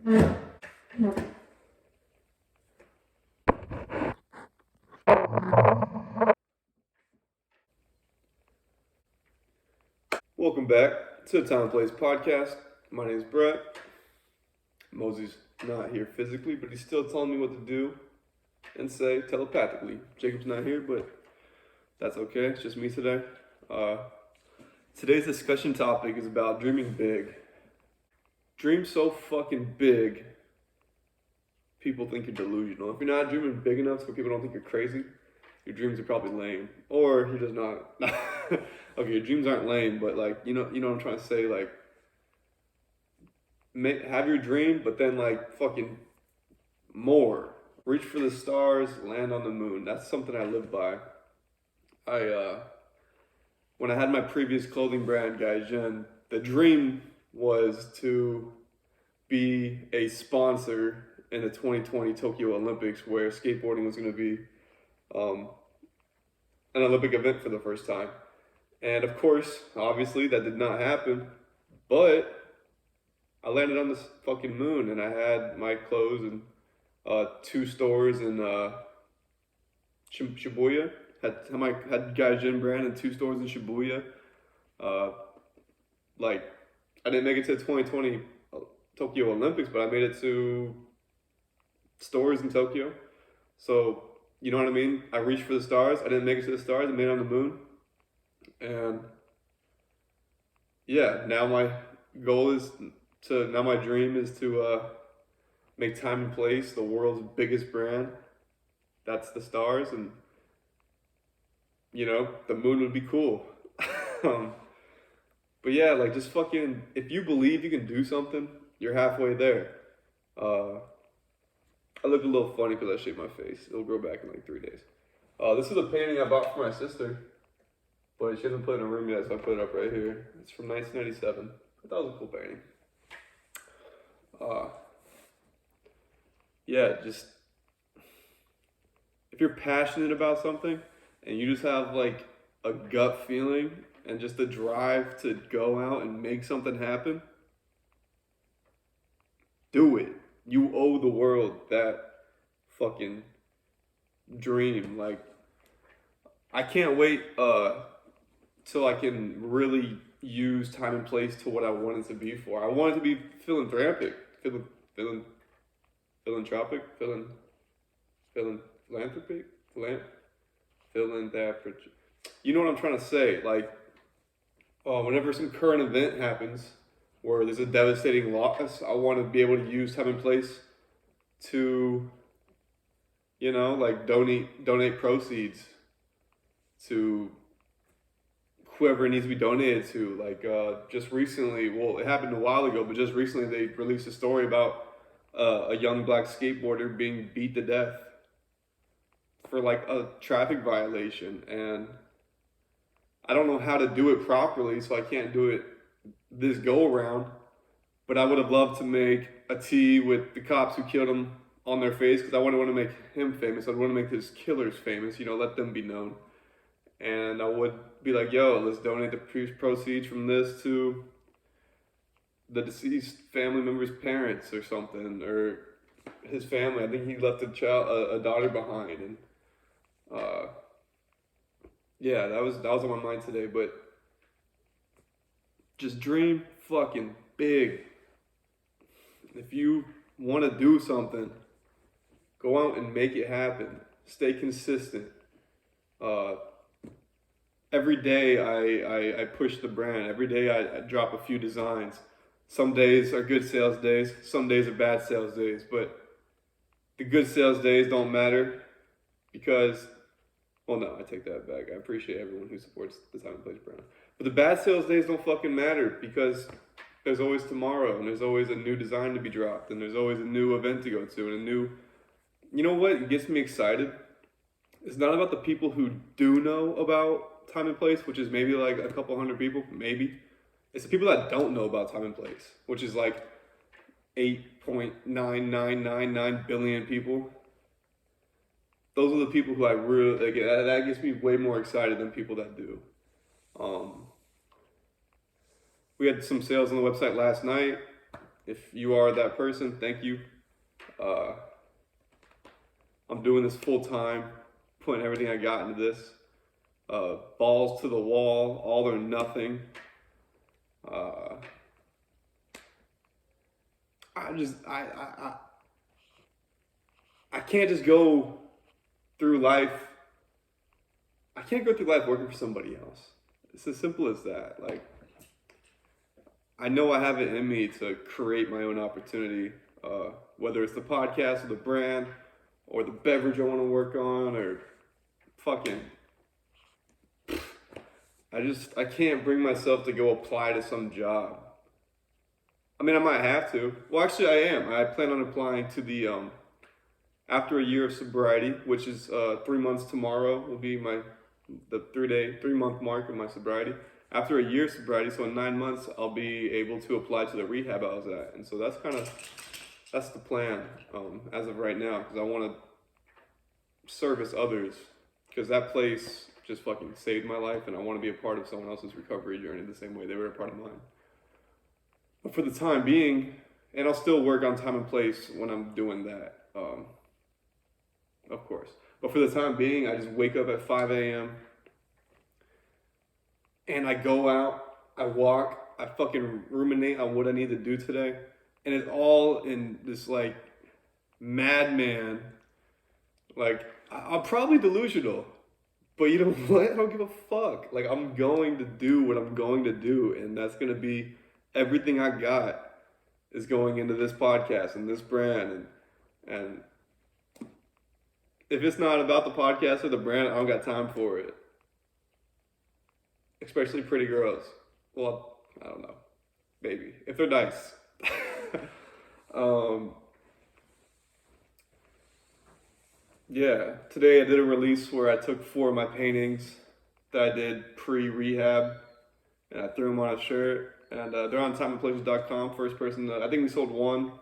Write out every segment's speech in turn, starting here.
Welcome back to the Time and Place podcast. My name is Brett. Mosey's not here physically, but he's still telling me what to do and say telepathically. Jacob's not here, but that's okay. It's just me today. Uh, Today's discussion topic is about dreaming big. Dream so fucking big, people think you're delusional. If you're not dreaming big enough so people don't think you're crazy, your dreams are probably lame, or you're just not. Okay, your dreams aren't lame, but like you know what I'm trying to say. Like, have your dream, but then like fucking more. Reach for the stars, land on the moon. That's something I live by. I When I had my previous clothing brand, Gaijin, the dream was to be a sponsor in the 2020 Tokyo Olympics, where skateboarding was going to be um, an Olympic event for the first time. And of course, obviously, that did not happen. But I landed on this fucking moon, and I had my clothes in two stores in Shibuya. Had Gaijin brand in two stores in Shibuya. Uh, like, I didn't make it to the 2020 Tokyo Olympics, but I made it to stores in Tokyo. So, you know what I mean? I reached for the stars. I didn't make it to the stars. I made it on the moon. And yeah, now my goal is now my dream is to make Time and Place the world's biggest brand. That's the stars, and the moon would be cool. um, but yeah, like, just fucking, if you believe you can do something, you're halfway there. Uh, I look a little funny because I shaved my face. It'll grow back in like 3 days. This is a painting I bought for my sister, but she hasn't put it in a room yet, so I put it up right here. It's from 1997. I thought it was a cool painting. Uh, yeah, just if you're passionate about something and you just have like a gut feeling and just the drive to go out and make something happen, do it. You owe the world that fucking dream. Like, I can't wait till I can really use Time and Place to what I want it to be for. I want it to be philanthropic, philanthropic, philanthropic, philanthropic. You know what I'm trying to say? Like, whenever some current event happens where there's a devastating loss, I want to be able to use Time and Place to, like, donate proceeds to whoever it needs to be donated to. Like, just recently, well, it happened a while ago, but just recently they released a story about a young black skateboarder being beat to death for like a traffic violation, and I don't know how to do it properly, so I can't do it this go around. But I would have loved to make a tee with the cops who killed him on their face, because I wouldn't want to make him famous. I'd want to make his killers famous, let them be known. And I would be like, yo, let's donate the proceeds from this to the deceased family member's parents or something, or his family. I think he left a daughter behind, and yeah, that was on my mind today. But just dream fucking big. If you want to do something, go out and make it happen. Stay consistent. Every day I push the brand. Every day I drop a few designs. Some days are good sales days. Some days are bad sales days. But the good sales days don't matter because, well, no, I take that back. I appreciate everyone who supports the Time and Place brand. But the bad sales days don't fucking matter because there's always tomorrow, and there's always a new design to be dropped, and there's always a new event to go to, and a new... You know what gets me excited? It's not about the people who do know about Time and Place, which is maybe like a couple hundred people, maybe. It's the people that don't know about Time and Place, which is like 8.9999 billion people. Those are the people who I really like. That gets me way more excited than people that do. We had some sales on the website last night. If you are that person, thank you. I'm doing this full time, putting everything I got into this. Balls to the wall, all or nothing. I can't just go through life. I can't go through life working for somebody else. It's as simple as that. Like, I know I have it in me to create my own opportunity, whether it's the podcast or the brand or the beverage I want to work on or fucking. I can't bring myself to go apply to some job. I mean, I might have to. Well, actually, I am. I plan on applying to the, after a year of sobriety, which is 3 months tomorrow, will be the 3-month mark of my sobriety. After a year of sobriety, so in 9 months, I'll be able to apply to the rehab I was at. And so that's the plan as of right now, because I want to service others, because that place just fucking saved my life, and I want to be a part of someone else's recovery journey the same way they were a part of mine. But for the time being, and I'll still work on time and place when I'm doing that, of course. But for the time being, I just wake up at 5 a.m. and I go out, I walk, I fucking ruminate on what I need to do today. And it's all in this like madman, like I'm probably delusional, but you know what? I don't give a fuck. Like I'm going to do what I'm going to do, and that's gonna be everything I got is going into this podcast and this brand, and if it's not about the podcast or the brand, I don't got time for it. Especially pretty girls. Well, I don't know. Maybe. If they're nice. Yeah. Today I did a release where I took 4 of my paintings that I did pre-rehab and I threw them on a shirt. And they're on timeandplaces.com. First person, I think we sold 1.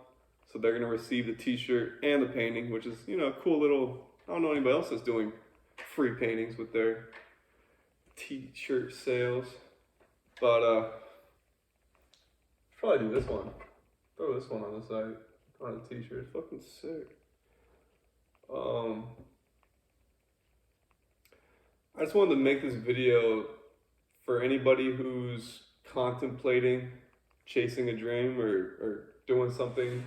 So they're going to receive the t-shirt and the painting, which is, a cool little... I don't know anybody else that's doing free paintings with their t-shirt sales. But probably do this one. Throw this one on the site on a t-shirt. It's fucking sick. I just wanted to make this video for anybody who's contemplating chasing a dream or doing something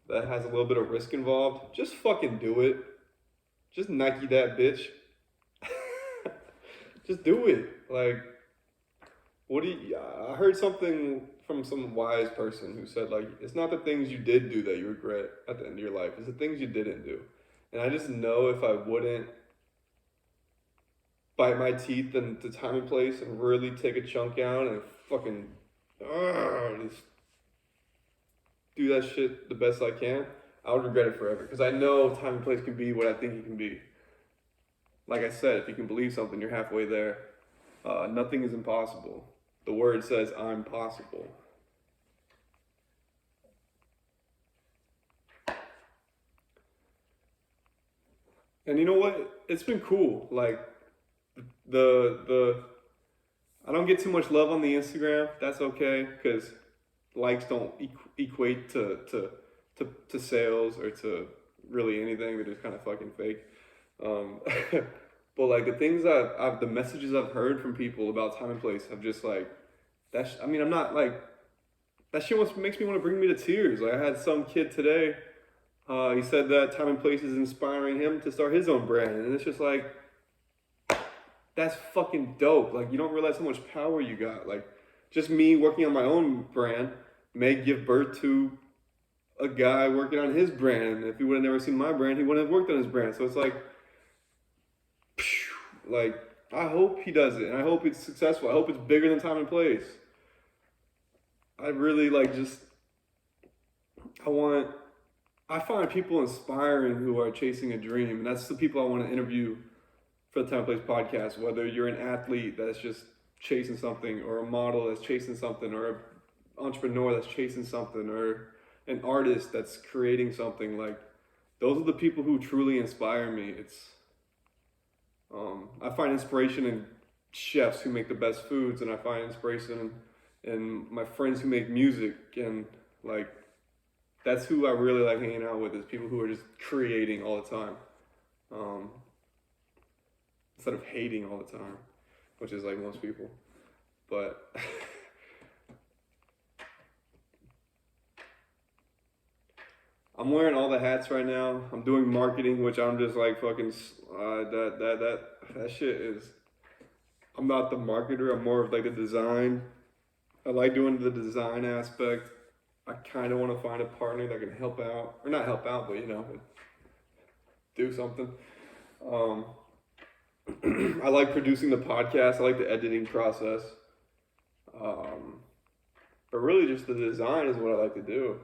that has a little bit of risk involved. Just fucking do it. Just Nike that bitch. Just do it. Like, I heard something from some wise person who said, like, it's not the things you did do that you regret at the end of your life. It's the things you didn't do. And I just know if I wouldn't bite my teeth into time and place and really take a chunk out and fucking just do that shit the best I can, I would regret it forever. Because I know time and place can be what I think it can be. Like I said, if you can believe something, you're halfway there. Nothing is impossible. The word says, I'm possible. And you know what? It's been cool. Like, I don't get too much love on the Instagram. That's okay, because likes don't equate to sales or to really anything. They're just kind of fucking fake. But like the things the messages I've heard from people about time and place have just like, I'm not like, that shit makes me want to bring me to tears. Like I had some kid today, he said that time and place is inspiring him to start his own brand. And it's just like, that's fucking dope. Like you don't realize how much power you got. Like just me working on my own brand may give birth to a guy working on his brand. If he would have never seen my brand, he wouldn't have worked on his brand. So it's like, I hope he does it, and I hope it's successful. I hope it's bigger than time and place. I really I find people inspiring who are chasing a dream, and that's the people I want to interview for the Time and Place podcast, whether you're an athlete that's just chasing something, or a model that's chasing something, or an entrepreneur that's chasing something, or an artist that's creating something. Like, those are the people who truly inspire me. I find inspiration in chefs who make the best foods, and I find inspiration in my friends who make music, and Like, that's who I really like hanging out with, is people who are just creating all the time. Instead of hating all the time, which is like most people. But I'm wearing all the hats right now. I'm doing marketing, which I'm just like fucking that shit is. I'm not the marketer. I'm more of like the design. I like doing the design aspect. I kind of want to find a partner that can help out, or not help out, but you know, do something. I like producing the podcast. I like the editing process. But really, just the design is what I like to do.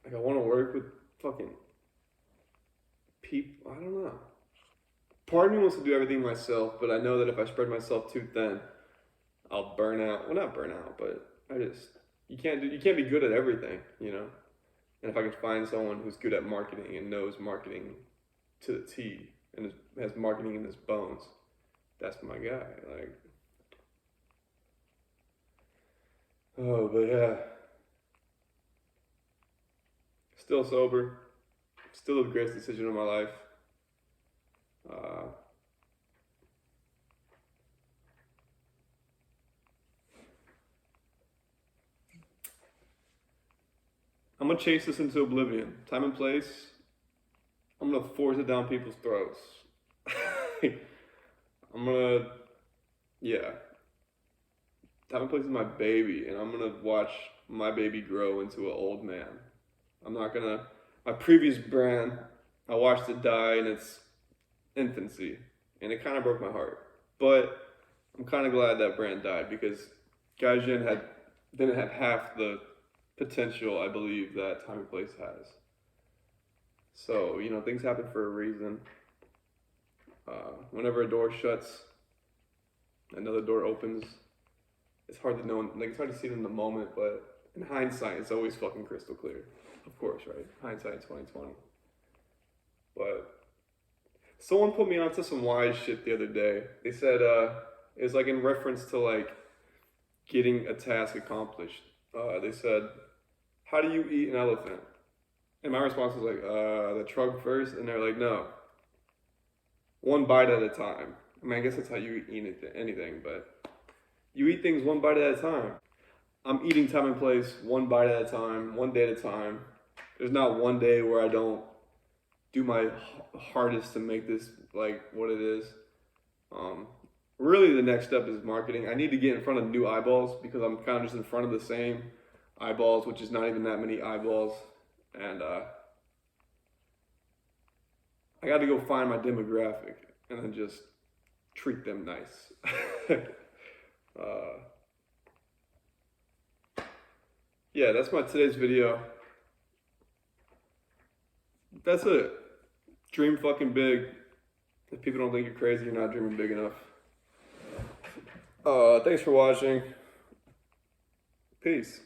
Like, I want to work with fucking people. I don't know. Part of me wants to do everything myself, but I know that if I spread myself too thin, I'll burn out. Well, not burn out, but you can't be good at everything, you know. And if I can find someone who's good at marketing and knows marketing to the T and has marketing in his bones, that's my guy. Like, oh, but yeah. Still sober. Still the greatest decision of my life. I'm gonna chase this into oblivion. Time and place. I'm gonna force it down people's throats. Yeah. Time and place is my baby, and I'm gonna watch my baby grow into an old man. My previous brand, I watched it die in its infancy, and it kind of broke my heart. But I'm kind of glad that brand died, because Gaijin didn't have half the potential I believe that Time and Place has. So, you know, things happen for a reason. Whenever a door shuts, another door opens. It's hard to know, like, it's hard to see it in the moment, but in hindsight, it's always fucking crystal clear. Of course, right? Hindsight 2020. But someone put me onto some wise shit the other day. They said it was like in reference to like getting a task accomplished. They said, "How do you eat an elephant?" And my response was like, "The trunk first." And they're like, "No, one bite at a time." I mean, I guess that's how you eat anything, but you eat things one bite at a time. I'm eating Time and Place one bite at a time, one day at a time. There's not one day where I don't do my hardest to make this like what it is. Really, the next step is marketing. I need to get in front of new eyeballs, because I'm kind of just in front of the same eyeballs, which is not even that many eyeballs. And I got to go find my demographic and then just treat them nice. Yeah, that's my today's video. That's it. Dream fucking big. If people don't think you're crazy, you're not dreaming big enough. Thanks for watching. Peace.